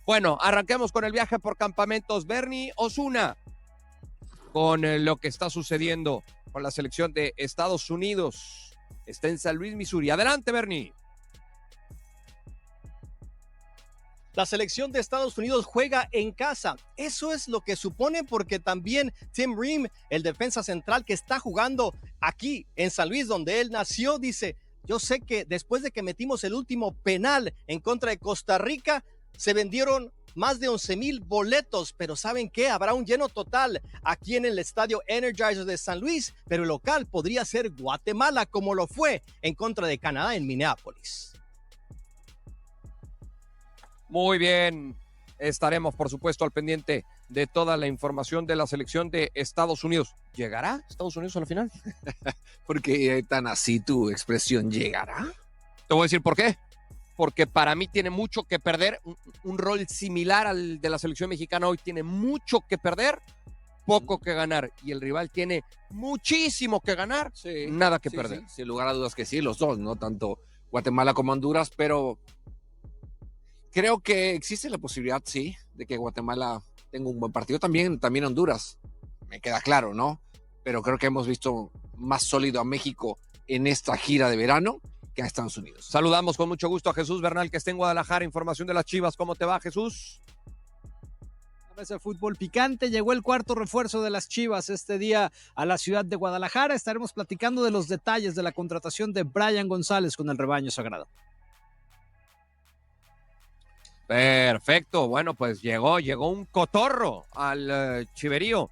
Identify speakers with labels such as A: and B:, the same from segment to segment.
A: Bueno, arranquemos con el viaje por campamentos. Bernie Osuna, con lo que está sucediendo con la selección de Estados Unidos. Está en San Luis, Missouri. Adelante, Bernie.
B: La selección de Estados Unidos juega en casa. Eso es lo que supone, porque también Tim Ream, el defensa central que está jugando aquí en San Luis, donde él nació, dice: yo sé que después de que metimos el último penal en contra de Costa Rica, se vendieron más de 11,000 boletos, pero ¿saben qué? Habrá un lleno total aquí en el estadio Energizer de San Luis, pero el local podría ser Guatemala, como lo fue en contra de Canadá en Minneapolis.
A: Muy bien, estaremos por supuesto al pendiente de toda la información de la selección de Estados Unidos. ¿Llegará Estados Unidos a la final?
C: ¿Por qué tan así tu expresión, llegará?
A: Te voy a decir por qué. Porque para mí tiene mucho que perder, un rol similar al de la selección mexicana hoy, tiene mucho que perder, poco que ganar, y el rival tiene muchísimo que ganar, nada que perder.
C: Sí, sin lugar a dudas que sí, los dos, ¿no? Tanto Guatemala como Honduras, pero creo que existe la posibilidad, sí, de que Guatemala tenga un buen partido. También Honduras, me queda claro, ¿no? Pero creo que hemos visto más sólido a México en esta gira de verano que a Estados Unidos.
A: Saludamos con mucho gusto a Jesús Bernal, que está en Guadalajara. Información de las Chivas. ¿Cómo te va, Jesús?
D: Ese fútbol picante, llegó el cuarto refuerzo de las Chivas este día a la ciudad de Guadalajara. Estaremos platicando de los detalles de la contratación de Brian González con el rebaño sagrado.
A: Perfecto, bueno, pues llegó un cotorro al chiverío.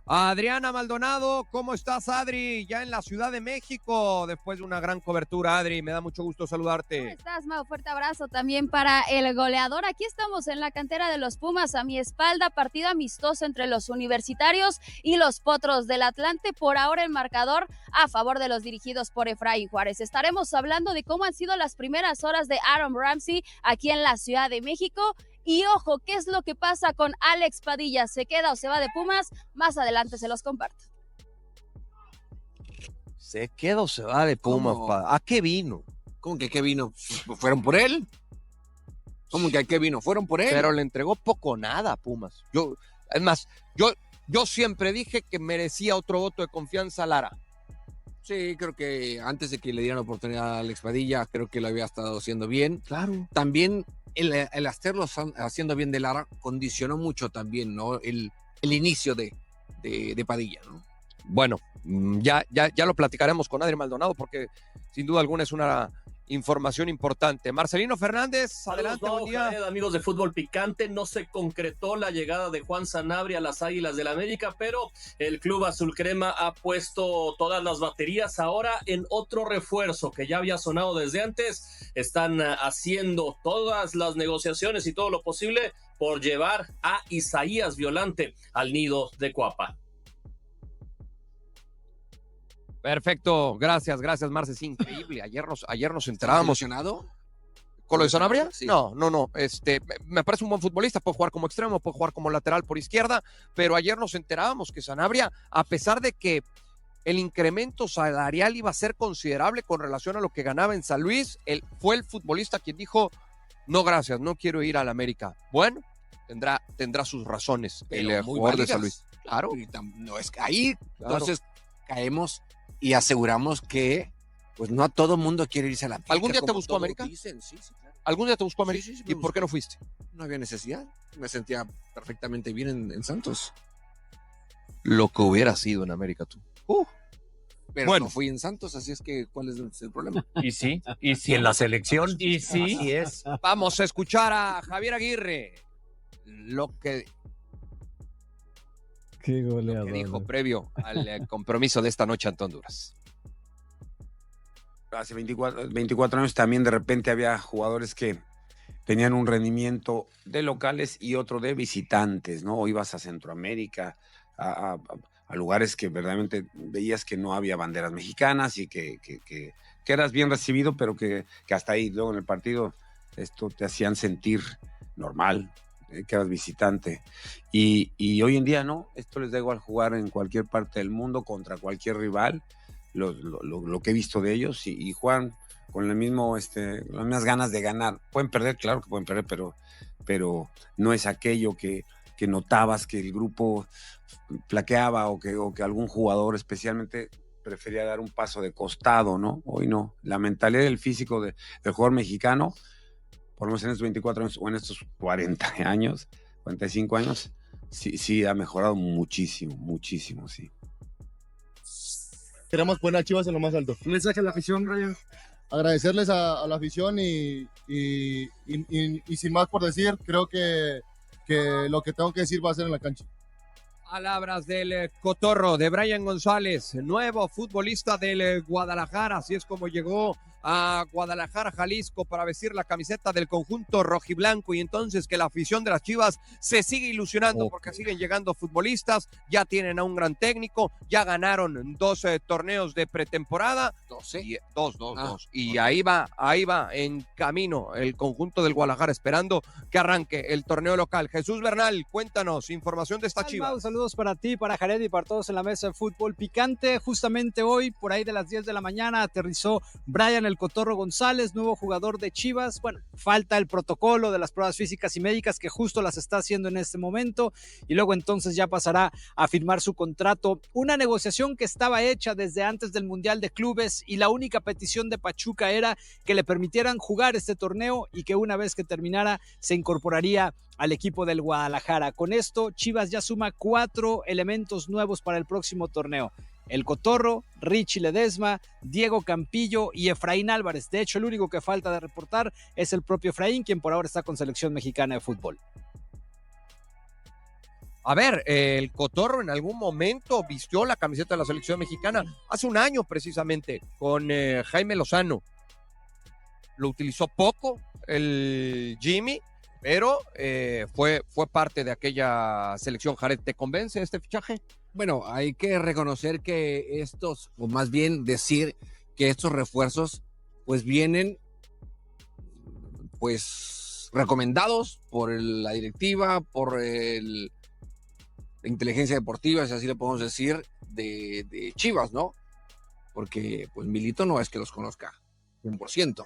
A: Adriana Maldonado, ¿cómo estás, Adri? Ya en la Ciudad de México, después de una gran cobertura, Adri, me da mucho gusto saludarte.
E: ¿Cómo estás, Mau? Fuerte abrazo también para el goleador. Aquí estamos en la cantera de los Pumas, a mi espalda, partido amistoso entre los universitarios y los Potros del Atlante. Por ahora el marcador a favor de los dirigidos por Efraín Juárez. Estaremos hablando de cómo han sido las primeras horas de Aaron Ramsey aquí en la Ciudad de México. Y ojo, ¿qué es lo que pasa con Alex Padilla? ¿Se queda o se va de Pumas? Más adelante se los comparto.
A: ¿Se queda o se va de Pumas? ¿A qué vino?
C: ¿Cómo que qué vino? ¿Fueron por él? ¿Cómo que a qué vino? ¿Fueron por él?
A: Pero le entregó poco o nada a Pumas. Yo siempre dije que merecía otro voto de confianza a Lara.
C: Sí, creo que antes de que le dieran la oportunidad a Alex Padilla, creo que lo había estado haciendo bien.
A: Claro.
C: También el hacerlo haciendo bien de Lara condicionó mucho también, ¿no? El inicio de Padilla, ¿no?
A: Bueno, ya lo platicaremos con Adri Maldonado, porque sin duda alguna es una información importante. Marcelino Fernández, adelante, buen día.
F: Amigos de Fútbol Picante, no se concretó la llegada de Juan Sanabria a las Águilas del América, pero el club azul crema ha puesto todas las baterías ahora en otro refuerzo que ya había sonado desde antes. Están haciendo todas las negociaciones y todo lo posible por llevar a Isaías Violante al nido de Cuapa.
A: Perfecto, gracias, Marce, es increíble. Ayer nos enterábamos.
C: ¿Emocionado?
A: ¿Con lo de Sanabria?
C: Sí.
A: No. Me parece un buen futbolista, puede jugar como extremo, puede jugar como lateral por izquierda, pero ayer nos enterábamos que Sanabria, a pesar de que el incremento salarial iba a ser considerable con relación a lo que ganaba en San Luis, él fue el futbolista quien dijo: no, gracias, no quiero ir al América. Bueno, tendrá sus razones
C: pero
A: el jugador de San Luis.
C: Claro. No es que ahí, claro. Entonces caemos y aseguramos que pues no a todo mundo quiere irse a la América.
A: ¿Algún día te buscó América?
C: Dicen. Sí, claro.
A: ¿Algún día te buscó América?
C: Sí,
A: ¿Y por qué no fuiste?
C: No había necesidad. Me sentía perfectamente bien en Santos.
A: Lo que hubiera sido en América tú.
C: Pero bueno, no fui en Santos, así es que ¿cuál es el problema?
G: Y sí, en la selección. Y sí, así es.
A: Vamos a escuchar a Javier Aguirre.
H: Qué goleador.
A: Lo que dijo previo al compromiso de esta noche ante Honduras.
I: Hace 24 años también de repente había jugadores que tenían un rendimiento de locales y otro de visitantes, ¿no? O ibas a Centroamérica, a lugares que verdaderamente veías que no había banderas mexicanas y que eras bien recibido, pero que hasta ahí, luego en el partido, esto te hacían sentir normal, que eras visitante. Y hoy en día no, esto les da igual jugar en cualquier parte del mundo contra cualquier rival, lo que he visto de ellos, y juegan con las mismas ganas de ganar. Pueden perder, claro que pueden perder, pero no es aquello que notabas que el grupo flaqueaba o que algún jugador especialmente prefería dar un paso de costado, ¿no? Hoy no. La mentalidad del físico del jugador mexicano, por lo menos en estos 24 años o en estos 40 años, 45 años, sí ha mejorado muchísimo, muchísimo, sí.
J: Queremos poner a Chivas en lo más alto.
K: Un mensaje a la afición, Ryan.
J: Agradecerles a la afición y sin más por decir, creo que lo que tengo que decir va a ser en la cancha.
A: Palabras del Cotorro, de Brian González, nuevo futbolista del Guadalajara, así es como llegó a Guadalajara, Jalisco, para vestir la camiseta del conjunto rojiblanco, y entonces que la afición de las Chivas se sigue ilusionando porque siguen llegando futbolistas, ya tienen a un gran técnico, ya ganaron 2 torneos de pretemporada, dos, y ahí va en camino el conjunto del Guadalajara, esperando que arranque el torneo local. Jesús Bernal, cuéntanos información de esta Chivas.
D: Saludos para ti, para Jared y para todos en la mesa de fútbol picante. Justamente hoy, por ahí de las 10 de la mañana, aterrizó Brian el Cotorro González, nuevo jugador de Chivas. Bueno, falta el protocolo de las pruebas físicas y médicas, que justo las está haciendo en este momento, y luego entonces ya pasará a firmar su contrato. Una negociación que estaba hecha desde antes del Mundial de Clubes, y la única petición de Pachuca era que le permitieran jugar este torneo y que una vez que terminara se incorporaría al equipo del Guadalajara. Con esto, Chivas ya suma 4 elementos nuevos para el próximo torneo: el Cotorro, Richie Ledesma, Diego Campillo y Efraín Álvarez. De hecho, el único que falta de reportar es el propio Efraín, quien por ahora está con selección mexicana de fútbol.
A: A ver, el Cotorro en algún momento vistió la camiseta de la selección mexicana, hace un año precisamente, con Jaime Lozano. Lo utilizó poco el Jimmy, pero fue parte de aquella selección. Jared, ¿te convence este fichaje?
C: Bueno, hay que reconocer que estos, o más bien decir que estos refuerzos, pues vienen, pues recomendados por la directiva, por la inteligencia deportiva, si así le podemos decir, de Chivas, ¿no? Porque pues Milito no es que los conozca 100%.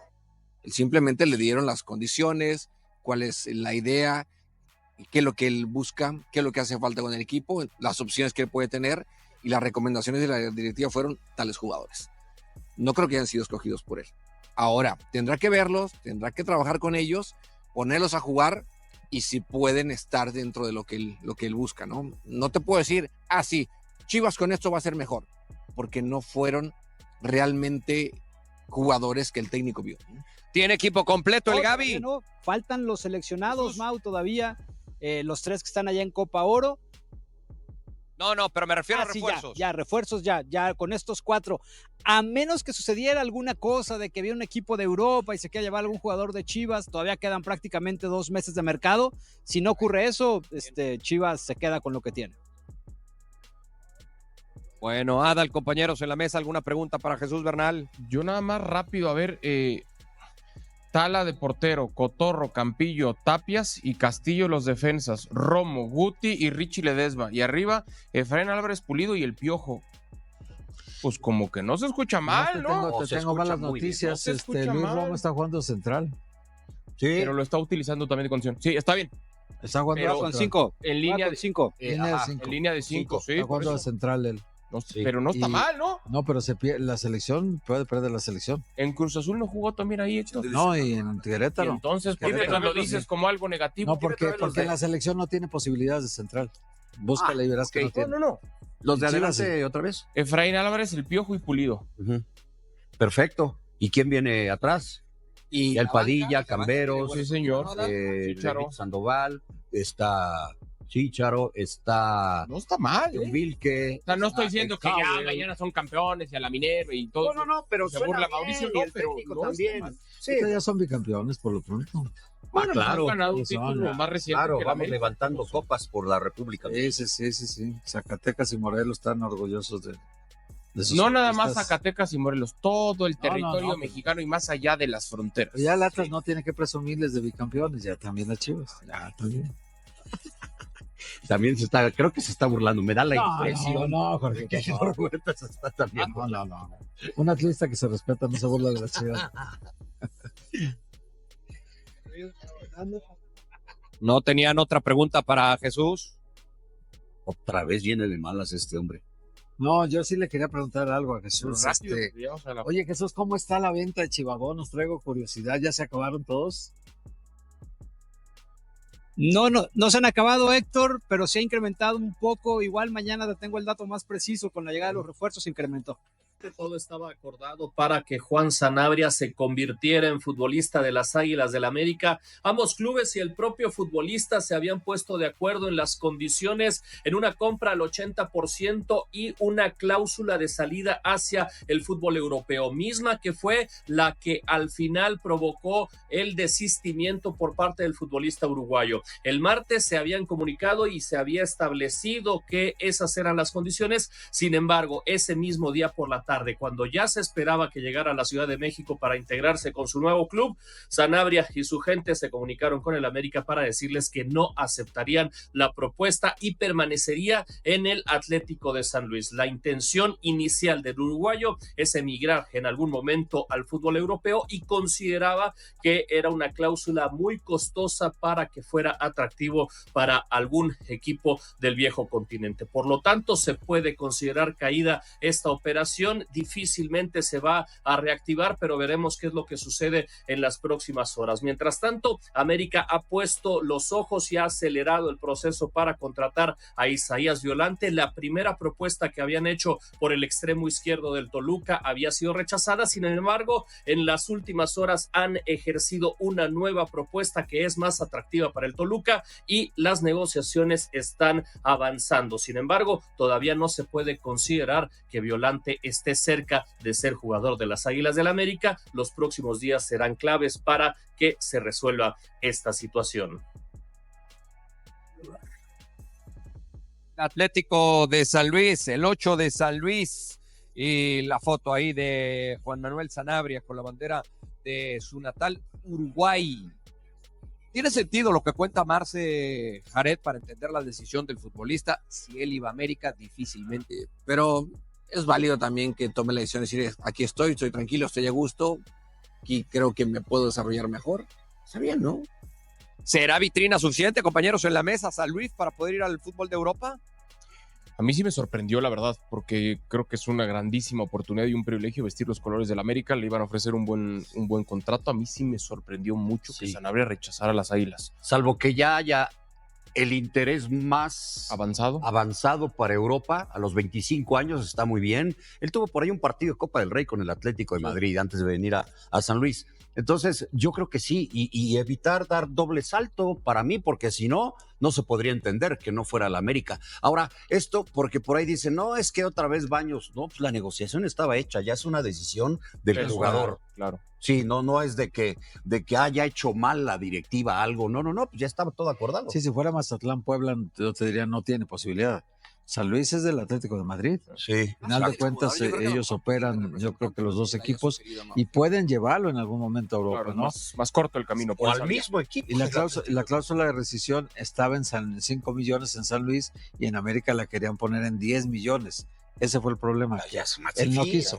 C: Simplemente le dieron las condiciones, cuál es la idea, qué es lo que él busca, qué es lo que hace falta con el equipo, las opciones que él puede tener, y las recomendaciones de la directiva fueron tales jugadores. No creo que hayan sido escogidos por él. Ahora, tendrá que verlos, tendrá que trabajar con ellos, ponerlos a jugar, y si pueden estar dentro de lo que él busca, ¿no? No te puedo decir, sí, Chivas con esto va a ser mejor, porque no fueron realmente jugadores que el técnico vio.
A: ¿Tiene equipo completo el Gaby?
D: No, faltan los seleccionados, Mau, todavía, los 3 que están allá en Copa Oro.
A: No, pero me refiero a refuerzos.
D: Sí, ya, refuerzos ya, con estos 4. A menos que sucediera alguna cosa de que viera un equipo de Europa y se quiera llevar algún jugador de Chivas, todavía quedan prácticamente 2 meses de mercado. Si no ocurre eso, Chivas se queda con lo que tiene.
A: Bueno, Adal, compañeros en la mesa, ¿alguna pregunta para Jesús Bernal?
L: Yo nada más rápido, a ver, Tala de portero, Cotorro, Campillo, Tapias y Castillo los defensas, Romo, Guti y Richie Ledesma, y arriba Efraín Álvarez Pulido y el Piojo. Pues como que no se escucha mal, ¿no?
H: Te tengo malas noticias, Luis Romo está jugando central.
L: Sí. Pero lo está utilizando también de condición. Sí, está bien.
H: Está jugando
D: con 5.
L: En línea de 5.
H: En
L: línea de 5, sí.
H: Está jugando de central él.
L: No, sí. Pero no está mal, ¿no?
H: No, pero la selección puede perder la selección.
L: En Cruz Azul no jugó también ahí, Héctor.
H: No, y en Querétaro.
L: Y entonces, ¿por qué lo dices como algo negativo?
H: No, porque la selección no tiene posibilidades de central. Búscala y verás que no tiene.
G: No. Los de adelante otra vez.
L: Efraín Álvarez, el Piojo y Pulido.
G: Perfecto. ¿Y quién viene atrás?
C: Y
G: el Padilla, Camberos,
L: sí, señor.
G: Sandoval, está Chícharo, está...
L: No está mal,
G: Vilque.
L: O sea, no estoy diciendo que ya mañana son campeones y a la Minerva y todo.
G: No, pero
L: se burla Mauricio,
G: y el técnico también.
H: Sí, ya son bicampeones por lo pronto.
L: Bueno,
G: claro.
L: Han ganado un título más reciente.
G: Claro,
L: que
G: vamos levantando copas por la República.
H: Sí. Zacatecas y Morelos están orgullosos de
L: no nada más Zacatecas y Morelos, todo el territorio mexicano y más allá de las fronteras.
H: Ya el Atlas no tiene que presumirles de bicampeones, ya también las Chivas. Ya, también.
G: También creo que se está burlando, me da la impresión.
H: No, Jorge,
G: que Huertas está también.
H: No. Un atlista que se respeta no se burla de la Chivas.
A: ¿No tenían otra pregunta para Jesús?
K: Otra vez viene de malas este hombre.
H: No, yo sí le quería preguntar algo a Jesús.
L: Rápido, digamos,
H: Oye, Jesús, ¿cómo está la venta de Chivabonos? Traigo curiosidad, ¿ya se acabaron todos?
D: No se han acabado, Héctor, pero se ha incrementado un poco. Igual mañana tengo el dato más preciso. Con la llegada de los refuerzos se incrementó.
F: Todo estaba acordado para que Juan Sanabria se convirtiera en futbolista de las Águilas del América. Ambos clubes y el propio futbolista se habían puesto de acuerdo en las condiciones, en una compra al 80% y una cláusula de salida hacia el fútbol europeo, misma que fue la que al final provocó el desistimiento por parte del futbolista uruguayo. El martes se habían comunicado y se había establecido que esas eran las condiciones. Sin embargo, ese mismo día por la tarde, cuando ya se esperaba que llegara a la Ciudad de México para integrarse con su nuevo club, Sanabria y su gente se comunicaron con el América para decirles que no aceptarían la propuesta y permanecería en el Atlético de San Luis. La intención inicial del uruguayo es emigrar en algún momento al fútbol europeo y consideraba que era una cláusula muy costosa para que fuera atractivo para algún equipo del viejo continente. Por lo tanto, se puede considerar caída esta operación. Difícilmente se va a reactivar, pero veremos qué es lo que sucede en las próximas horas. Mientras tanto, América ha puesto los ojos y ha acelerado el proceso para contratar a Isaías Violante. La primera propuesta que habían hecho por el extremo izquierdo del Toluca había sido rechazada. Sin embargo, en las últimas horas han ejercido una nueva propuesta que es más atractiva para el Toluca y las negociaciones están avanzando. Sin embargo, todavía no se puede considerar que Violante esté cerca de ser jugador de las Águilas del América. Los próximos días serán claves para que se resuelva esta situación.
A: Atlético de San Luis, el 8 de San Luis, y la foto ahí de Juan Manuel Sanabria con la bandera de su natal Uruguay. Tiene sentido lo que cuenta Marce Jared para entender la decisión del futbolista. Si él iba a América, difícilmente.
C: Pero es válido también que tome la decisión de decir, aquí estoy tranquilo, estoy a gusto, aquí creo que me puedo desarrollar mejor. Está bien, ¿no?
A: ¿Será vitrina suficiente, compañeros, en la mesa San Luis para poder ir al fútbol de Europa?
L: A mí sí me sorprendió, la verdad, porque creo que es una grandísima oportunidad y un privilegio vestir los colores del América. Le iban a ofrecer un buen contrato. A mí sí me sorprendió mucho que Sanabria rechazara a las Águilas.
K: Salvo que ya haya el interés más avanzado para Europa. A los 25 años está muy bien. Él tuvo por ahí un partido de Copa del Rey con el Atlético de Madrid antes de venir a San Luis. Entonces, yo creo que sí, y evitar dar doble salto para mí, porque si no, no se podría entender que no fuera la América. Ahora, esto porque por ahí dicen, no, es que otra vez Baños. No, pues la negociación estaba hecha, ya es una decisión del jugador.
L: Claro.
K: Sí, no es de que haya hecho mal la directiva algo. No, pues ya estaba todo acordado.
H: Sí, si fuera Mazatlán, Puebla, yo te diría, no tiene posibilidad. San Luis es del Atlético de Madrid.
K: Sí.
H: Al final de cuentas, ellos operan, yo creo que los dos equipos, y pueden llevarlo en algún momento a Europa,
L: claro,
H: ¿no?
L: Más corto el camino.
K: O al mismo equipo.
H: Y la cláusula de rescisión estaba en 5 millones en San Luis y en América la querían poner en 10 millones. Ese fue el problema. Él no quiso.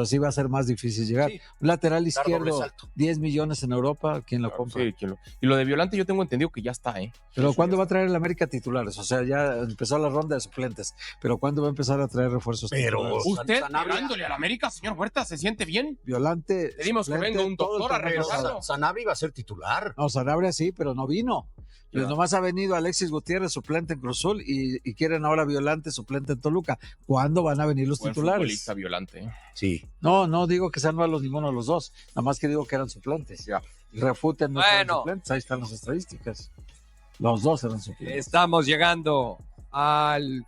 H: Así va a ser más difícil llegar. Sí. Un lateral izquierdo, 10 millones en Europa, ¿quién lo compra?
L: Sí, y lo de Violante yo tengo entendido que ya está, ¿eh?
H: Pero ¿cuándo va a traer el América titulares? O sea, ya empezó la ronda de suplentes, pero ¿cuándo va a empezar a traer refuerzos titulares?
L: ¿Usted pegándole al América, señor Huerta, se siente bien?
H: Violante.
L: Pedimos que venga un doctor a revisarlo.
K: Sanabria iba a ser titular.
H: No, Sanabria sí, pero no vino. Pues nomás ha venido Alexis Gutiérrez, suplente en Cruz Azul, y quieren ahora Violante, suplente en Toluca. ¿Cuándo van a venir los titulares?
L: Futbolista Violante.
K: Sí.
H: No digo que sean malos ninguno de los dos, nada más que digo que eran suplentes.
L: Ya.
H: Refuten no eran suplentes, ahí están las estadísticas. Los dos eran suplentes.
A: Estamos llegando al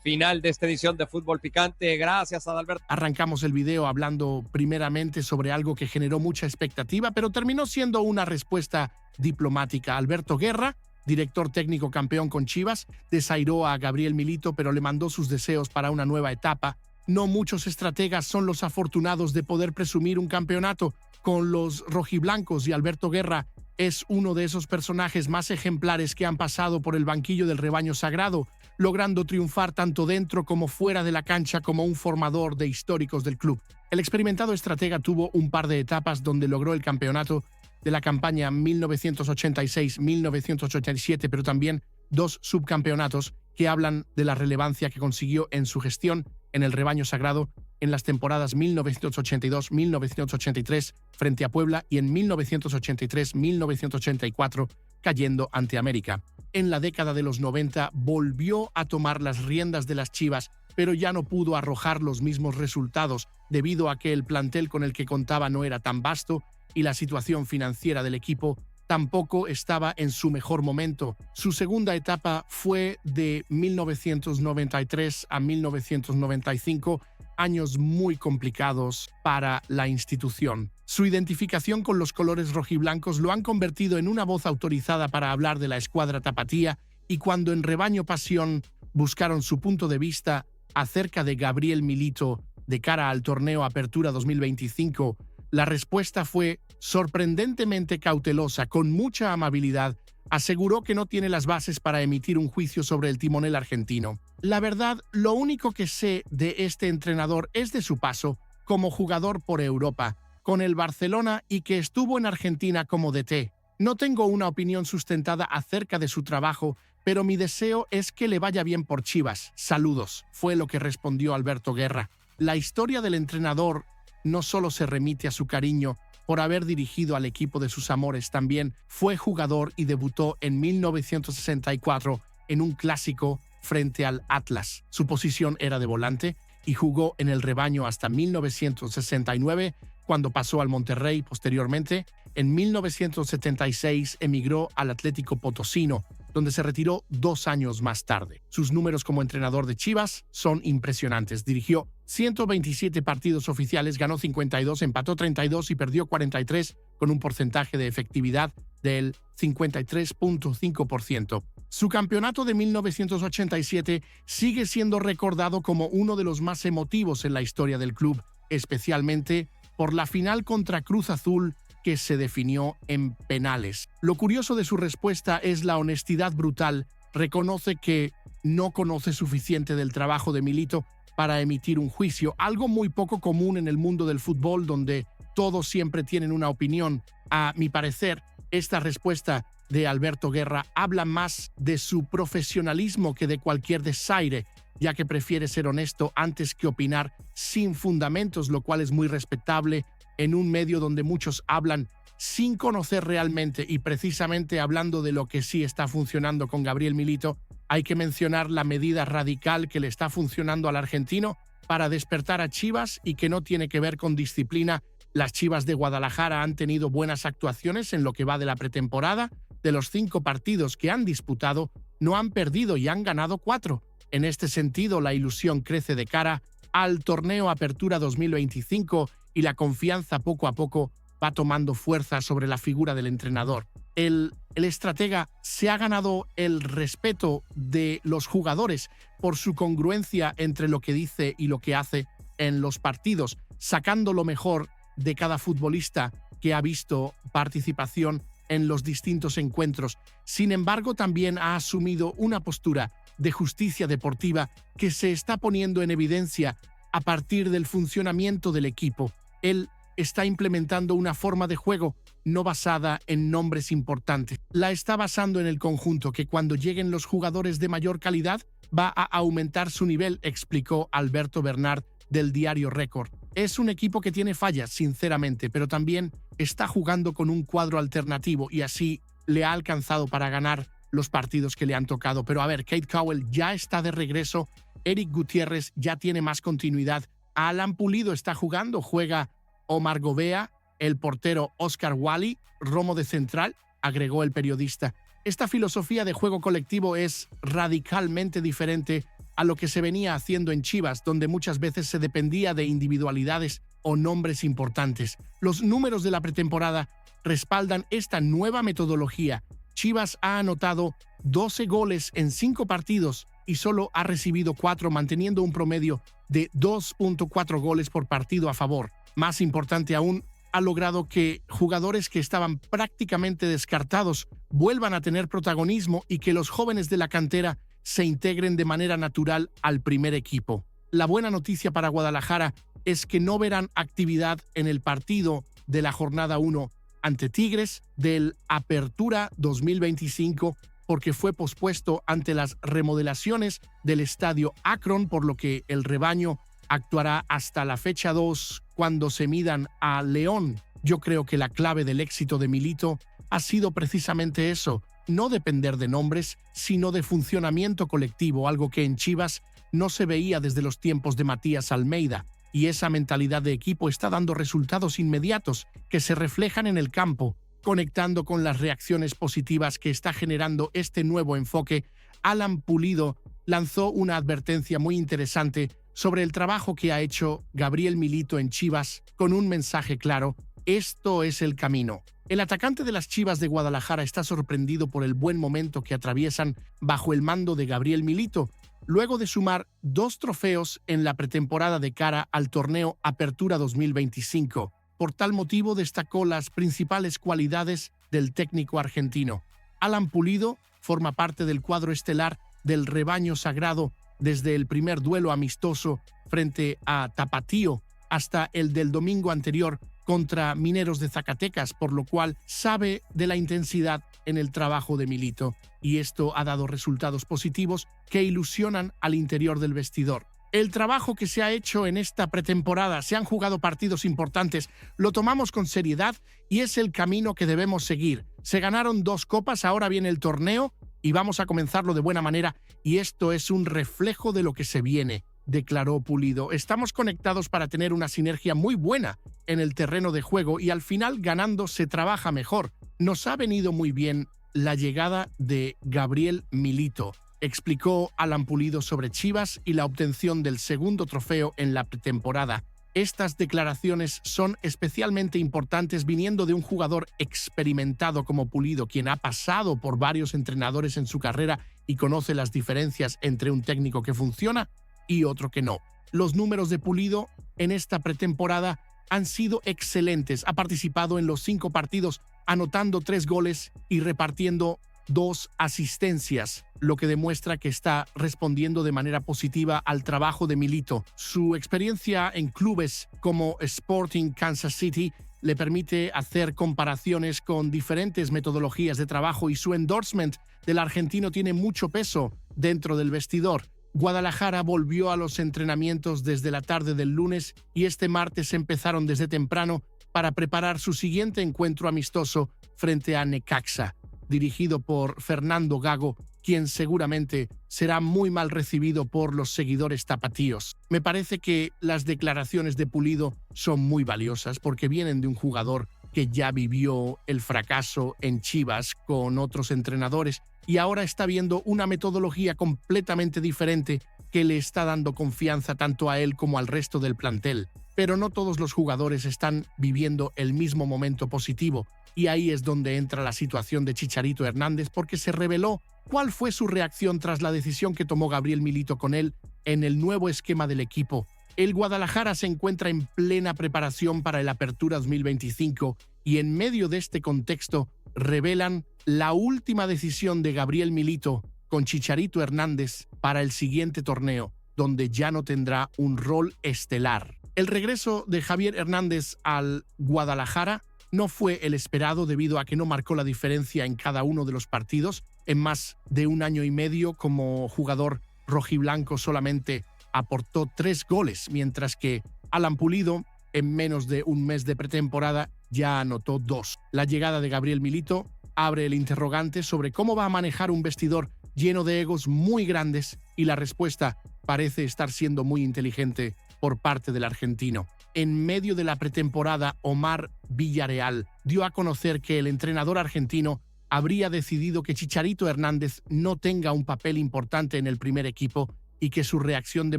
A: final de esta edición de Fútbol Picante. Gracias, Adalberto.
M: Arrancamos el video hablando primeramente sobre algo que generó mucha expectativa, pero terminó siendo una respuesta diplomática. Alberto Guerra, director técnico campeón con Chivas, desairó a Gabriel Milito, pero le mandó sus deseos para una nueva etapa. No muchos estrategas son los afortunados de poder presumir un campeonato con los rojiblancos, y Alberto Guerra es uno de esos personajes más ejemplares que han pasado por el banquillo del rebaño sagrado, logrando triunfar tanto dentro como fuera de la cancha como un formador de históricos del club. El experimentado estratega tuvo un par de etapas donde logró el campeonato, de la campaña 1986-1987, pero también 2 subcampeonatos que hablan de la relevancia que consiguió en su gestión en el rebaño sagrado en las temporadas 1982-1983 frente a Puebla y en 1983-1984 cayendo ante América. En la década de los 90 volvió a tomar las riendas de las Chivas, pero ya no pudo arrojar los mismos resultados debido a que el plantel con el que contaba no era tan vasto y la situación financiera del equipo tampoco estaba en su mejor momento. Su segunda etapa fue de 1993 a 1995, años muy complicados para la institución. Su identificación con los colores rojiblancos lo han convertido en una voz autorizada para hablar de la escuadra tapatía, y cuando en Rebaño Pasión buscaron su punto de vista acerca de Gabriel Milito de cara al torneo Apertura 2025, la respuesta fue sorprendentemente cautelosa. Con mucha amabilidad, aseguró que no tiene las bases para emitir un juicio sobre el timonel argentino. La verdad, lo único que sé de este entrenador es de su paso como jugador por Europa, con el Barcelona, y que estuvo en Argentina como DT. No tengo una opinión sustentada acerca de su trabajo, pero mi deseo es que le vaya bien por Chivas. Saludos, fue lo que respondió Alberto Guerra. La historia del entrenador no solo se remite a su cariño por haber dirigido al equipo de sus amores, también fue jugador y debutó en 1964 en un clásico frente al Atlas. Su posición era de volante y jugó en el rebaño hasta 1969, cuando pasó al Monterrey. Posteriormente, en 1976 emigró al Atlético Potosino, donde se retiró 2 años más tarde. Sus números como entrenador de Chivas son impresionantes. Dirigió 127 partidos oficiales, ganó 52, empató 32 y perdió 43, con un porcentaje de efectividad del 53.5%. Su campeonato de 1987 sigue siendo recordado como uno de los más emotivos en la historia del club, especialmente por la final contra Cruz Azul, que se definió en penales. Lo curioso de su respuesta es la honestidad brutal. Reconoce que no conoce suficiente del trabajo de Milito para emitir un juicio, algo muy poco común en el mundo del fútbol, donde todos siempre tienen una opinión. A mi parecer, esta respuesta de Alberto Guerra habla más de su profesionalismo que de cualquier desaire, ya que prefiere ser honesto antes que opinar sin fundamentos, lo cual es muy respetable en un medio donde muchos hablan sin conocer realmente. Y precisamente hablando de lo que sí está funcionando con Gabriel Milito, hay que mencionar la medida radical que le está funcionando al argentino para despertar a Chivas y que no tiene que ver con disciplina. Las Chivas de Guadalajara han tenido buenas actuaciones en lo que va de la pretemporada. De los 5 partidos que han disputado, no han perdido y han ganado 4. En este sentido, la ilusión crece de cara al torneo Apertura 2025 y la confianza poco a poco va tomando fuerza sobre la figura del entrenador. El estratega se ha ganado el respeto de los jugadores por su congruencia entre lo que dice y lo que hace en los partidos, sacando lo mejor de cada futbolista que ha visto participación en los distintos encuentros. Sin embargo, también ha asumido una postura de justicia deportiva que se está poniendo en evidencia a partir del funcionamiento del equipo. Él está implementando una forma de juego no basada en nombres importantes. La está basando en el conjunto, que cuando lleguen los jugadores de mayor calidad va a aumentar su nivel, explicó Alberto Bernard del diario Récord. Es un equipo que tiene fallas, sinceramente, pero también está jugando con un cuadro alternativo y así le ha alcanzado para ganar los partidos que le han tocado. Pero a ver, Kate Cowell ya está de regreso, Eric Gutiérrez ya tiene más continuidad, Alan Pulido está jugando, juega Omar Gobea, el portero Oscar Wally, Romo de central, agregó el periodista. Esta filosofía de juego colectivo es radicalmente diferente a lo que se venía haciendo en Chivas, donde muchas veces se dependía de individualidades o nombres importantes. Los números de la pretemporada respaldan esta nueva metodología. Chivas ha anotado 12 goles en 5 partidos y solo ha recibido 4, manteniendo un promedio de 2.4 goles por partido a favor. Más importante aún, ha logrado que jugadores que estaban prácticamente descartados vuelvan a tener protagonismo y que los jóvenes de la cantera se integren de manera natural al primer equipo. La buena noticia para Guadalajara es que no verán actividad en el partido de la jornada 1 ante Tigres del Apertura 2025 porque fue pospuesto ante las remodelaciones del estadio Akron, por lo que el rebaño actuará hasta la fecha 2 cuando se midan a León. Yo creo que la clave del éxito de Milito ha sido precisamente eso, no depender de nombres, sino de funcionamiento colectivo, algo que en Chivas no se veía desde los tiempos de Matías Almeida, y esa mentalidad de equipo está dando resultados inmediatos que se reflejan en el campo. Conectando con las reacciones positivas que está generando este nuevo enfoque, Alan Pulido lanzó una advertencia muy interesante sobre el trabajo que ha hecho Gabriel Milito en Chivas con un mensaje claro: esto es el camino. El atacante de las Chivas de Guadalajara está sorprendido por el buen momento que atraviesan bajo el mando de Gabriel Milito, luego de sumar 2 trofeos en la pretemporada de cara al torneo Apertura 2025. Por tal motivo destacó las principales cualidades del técnico argentino. Alan Pulido forma parte del cuadro estelar del rebaño sagrado desde el primer duelo amistoso frente a Tapatío hasta el del domingo anterior contra Mineros de Zacatecas, por lo cual sabe de la intensidad en el trabajo de Milito, y esto ha dado resultados positivos que ilusionan al interior del vestidor. El trabajo que se ha hecho en esta pretemporada, se han jugado partidos importantes, lo tomamos con seriedad y es el camino que debemos seguir. Se ganaron 2 copas, ahora viene el torneo y vamos a comenzarlo de buena manera, y esto es un reflejo de lo que se viene, declaró Pulido. Estamos conectados para tener una sinergia muy buena en el terreno de juego y al final ganando se trabaja mejor. Nos ha venido muy bien la llegada de Gabriel Milito, explicó Alan Pulido sobre Chivas y la obtención del segundo trofeo en la pretemporada. Estas declaraciones son especialmente importantes viniendo de un jugador experimentado como Pulido, quien ha pasado por varios entrenadores en su carrera y conoce las diferencias entre un técnico que funciona y otro que no. Los números de Pulido en esta pretemporada han sido excelentes. Ha participado en los 5 partidos, anotando 3 goles y repartiendo 2 asistencias, lo que demuestra que está respondiendo de manera positiva al trabajo de Milito. Su experiencia en clubes como Sporting Kansas City le permite hacer comparaciones con diferentes metodologías de trabajo y su endorsement del argentino tiene mucho peso dentro del vestidor. Guadalajara volvió a los entrenamientos desde la tarde del lunes y este martes empezaron desde temprano para preparar su siguiente encuentro amistoso frente a Necaxa, dirigido por Fernando Gago, quien seguramente será muy mal recibido por los seguidores tapatíos. Me parece que las declaraciones de Pulido son muy valiosas porque vienen de un jugador que ya vivió el fracaso en Chivas con otros entrenadores y ahora está viendo una metodología completamente diferente que le está dando confianza tanto a él como al resto del plantel. Pero no todos los jugadores están viviendo el mismo momento positivo. Y ahí es donde entra la situación de Chicharito Hernández, porque se reveló cuál fue su reacción tras la decisión que tomó Gabriel Milito con él en el nuevo esquema del equipo. El Guadalajara se encuentra en plena preparación para el Apertura 2025 y en medio de este contexto revelan la última decisión de Gabriel Milito con Chicharito Hernández para el siguiente torneo, donde ya no tendrá un rol estelar. El regreso de Javier Hernández al Guadalajara no fue el esperado debido a que no marcó la diferencia en cada uno de los partidos. En más de un año y medio como jugador rojiblanco solamente aportó 3 goles, mientras que Alan Pulido en menos de un mes de pretemporada ya anotó 2. La llegada de Gabriel Milito abre el interrogante sobre cómo va a manejar un vestidor lleno de egos muy grandes y la respuesta parece estar siendo muy inteligente por parte del argentino. En medio de la pretemporada, Omar Villarreal dio a conocer que el entrenador argentino habría decidido que Chicharito Hernández no tenga un papel importante en el primer equipo y que su reacción de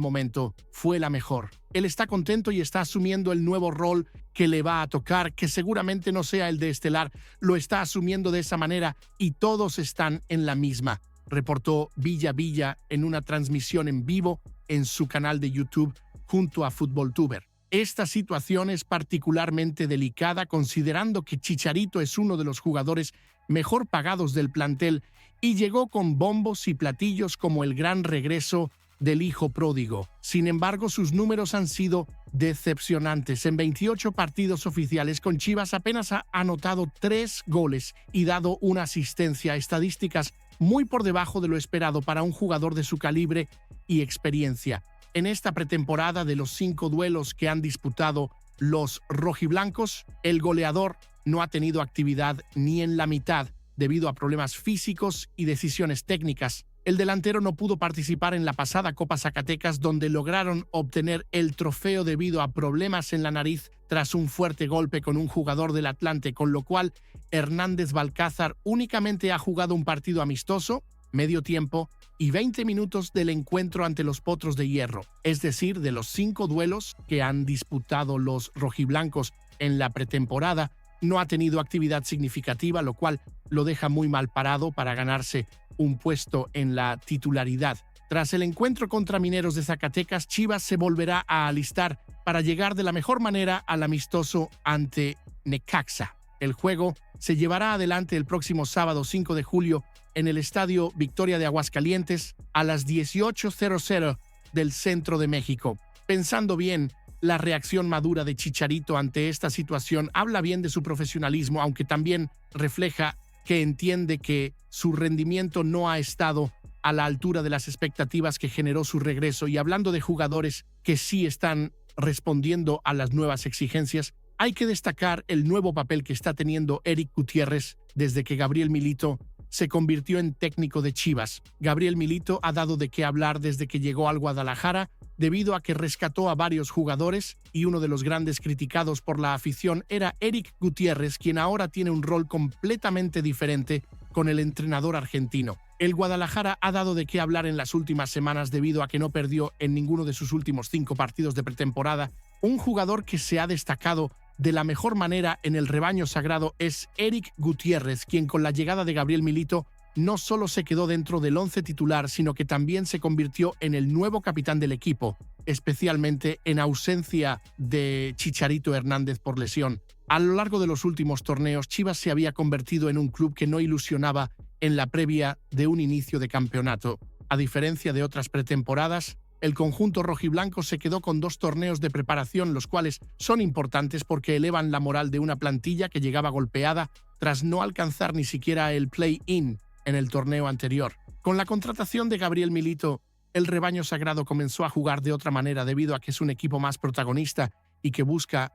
M: momento fue la mejor. Él está contento y está asumiendo el nuevo rol que le va a tocar, que seguramente no sea el de estelar, lo está asumiendo de esa manera y todos están en la misma, reportó Villa en una transmisión en vivo en su canal de YouTube junto a FútbolTuber. Esta situación es particularmente delicada considerando que Chicharito es uno de los jugadores mejor pagados del plantel y llegó con bombos y platillos como el gran regreso del hijo pródigo. Sin embargo, sus números han sido decepcionantes. En 28 partidos oficiales con Chivas apenas ha anotado 3 goles y dado una asistencia, estadísticas muy por debajo de lo esperado para un jugador de su calibre y experiencia. En esta pretemporada, de los 5 duelos que han disputado los rojiblancos, el goleador no ha tenido actividad ni en la mitad debido a problemas físicos y decisiones técnicas. El delantero no pudo participar en la pasada Copa Zacatecas, donde lograron obtener el trofeo debido a problemas en la nariz tras un fuerte golpe con un jugador del Atlante, con lo cual Hernández Balcázar únicamente ha jugado un partido amistoso, medio tiempo y 20 minutos del encuentro ante los Potros de Hierro. Es decir, de los 5 duelos que han disputado los rojiblancos en la pretemporada, no ha tenido actividad significativa, lo cual lo deja muy mal parado para ganarse un puesto en la titularidad. Tras el encuentro contra Mineros de Zacatecas, Chivas se volverá a alistar para llegar de la mejor manera al amistoso ante Necaxa. El juego se llevará adelante el próximo sábado 5 de julio en el Estadio Victoria de Aguascalientes a las 18:00 del centro de México. Pensando bien, la reacción madura de Chicharito ante esta situación habla bien de su profesionalismo, aunque también refleja que entiende que su rendimiento no ha estado a la altura de las expectativas que generó su regreso. Y hablando de jugadores que sí están respondiendo a las nuevas exigencias, hay que destacar el nuevo papel que está teniendo Eric Gutiérrez desde que Gabriel Milito se convirtió en técnico de Chivas. Gabriel Milito ha dado de qué hablar desde que llegó al Guadalajara, debido a que rescató a varios jugadores, y uno de los grandes criticados por la afición era Eric Gutiérrez, quien ahora tiene un rol completamente diferente con el entrenador argentino. El Guadalajara ha dado de qué hablar en las últimas semanas debido a que no perdió en ninguno de sus últimos 5 partidos de pretemporada. Un jugador que se ha destacado de la mejor manera en el rebaño sagrado es Eric Gutiérrez, quien con la llegada de Gabriel Milito no solo se quedó dentro del 11 titular, sino que también se convirtió en el nuevo capitán del equipo, especialmente en ausencia de Chicharito Hernández por lesión. A lo largo de los últimos torneos, Chivas se había convertido en un club que no ilusionaba en la previa de un inicio de campeonato. A diferencia de otras pretemporadas, el conjunto rojiblanco se quedó con 2 torneos de preparación, los cuales son importantes porque elevan la moral de una plantilla que llegaba golpeada tras no alcanzar ni siquiera el play-in en el torneo anterior. Con la contratación de Gabriel Milito, el rebaño sagrado comenzó a jugar de otra manera debido a que es un equipo más protagonista y que busca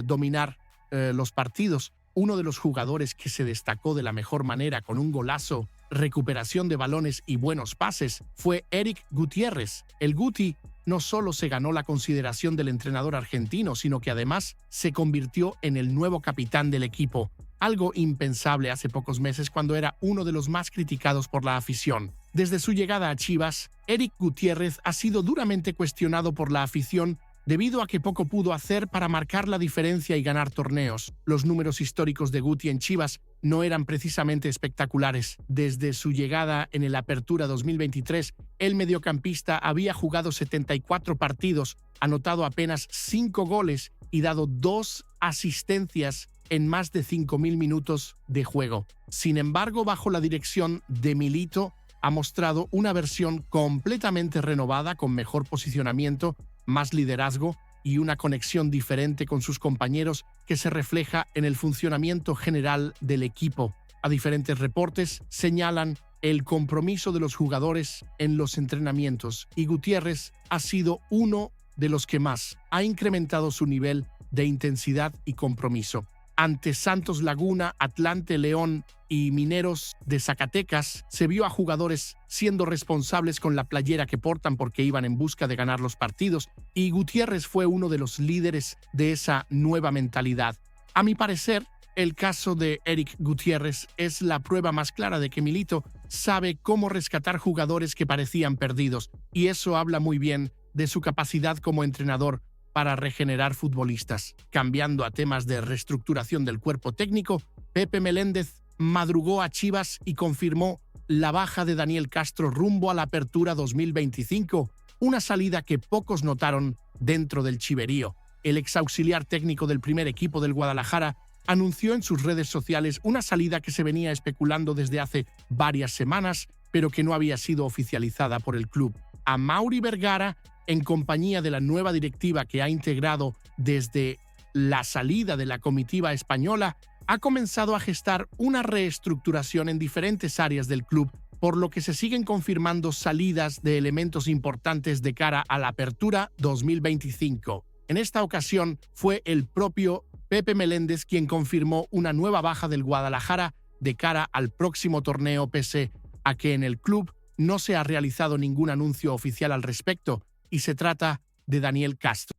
M: dominar los partidos. Uno de los jugadores que se destacó de la mejor manera con un golazo, recuperación de balones y buenos pases fue Eric Gutiérrez. El Guti no solo se ganó la consideración del entrenador argentino, sino que además se convirtió en el nuevo capitán del equipo, algo impensable hace pocos meses cuando era uno de los más criticados por la afición. Desde su llegada a Chivas, Eric Gutiérrez ha sido duramente cuestionado por la afición debido a que poco pudo hacer para marcar la diferencia y ganar torneos. Los números históricos de Guti en Chivas no eran precisamente espectaculares. Desde su llegada en el Apertura 2023, el mediocampista había jugado 74 partidos, anotado apenas 5 goles y dado 2 asistencias en más de 5.000 minutos de juego. Sin embargo, bajo la dirección de Milito, ha mostrado una versión completamente renovada con mejor posicionamiento, más liderazgo y una conexión diferente con sus compañeros que se refleja en el funcionamiento general del equipo. A diferentes reportes señalan el compromiso de los jugadores en los entrenamientos y Gutiérrez ha sido uno de los que más ha incrementado su nivel de intensidad y compromiso. Ante Santos Laguna, Atlante, León y Mineros de Zacatecas, se vio a jugadores siendo responsables con la playera que portan porque iban en busca de ganar los partidos, y Gutiérrez fue uno de los líderes de esa nueva mentalidad. A mi parecer, el caso de Eric Gutiérrez es la prueba más clara de que Milito sabe cómo rescatar jugadores que parecían perdidos, y eso habla muy bien de su capacidad como entrenador para regenerar futbolistas. Cambiando a temas de reestructuración del cuerpo técnico, Pepe Meléndez madrugó a Chivas y confirmó la baja de Daniel Castro rumbo a la Apertura 2025, una salida que pocos notaron dentro del chiverío. El exauxiliar técnico del primer equipo del Guadalajara anunció en sus redes sociales una salida que se venía especulando desde hace varias semanas, pero que no había sido oficializada por el club. Amaury Vergara, en compañía de la nueva directiva que ha integrado desde la salida de la comitiva española, ha comenzado a gestar una reestructuración en diferentes áreas del club, por lo que se siguen confirmando salidas de elementos importantes de cara a la Apertura 2025. En esta ocasión fue el propio Pepe Meléndez quien confirmó una nueva baja del Guadalajara de cara al próximo torneo, pese a que en el club no se ha realizado ningún anuncio oficial al respecto, y se trata de Daniel Castro.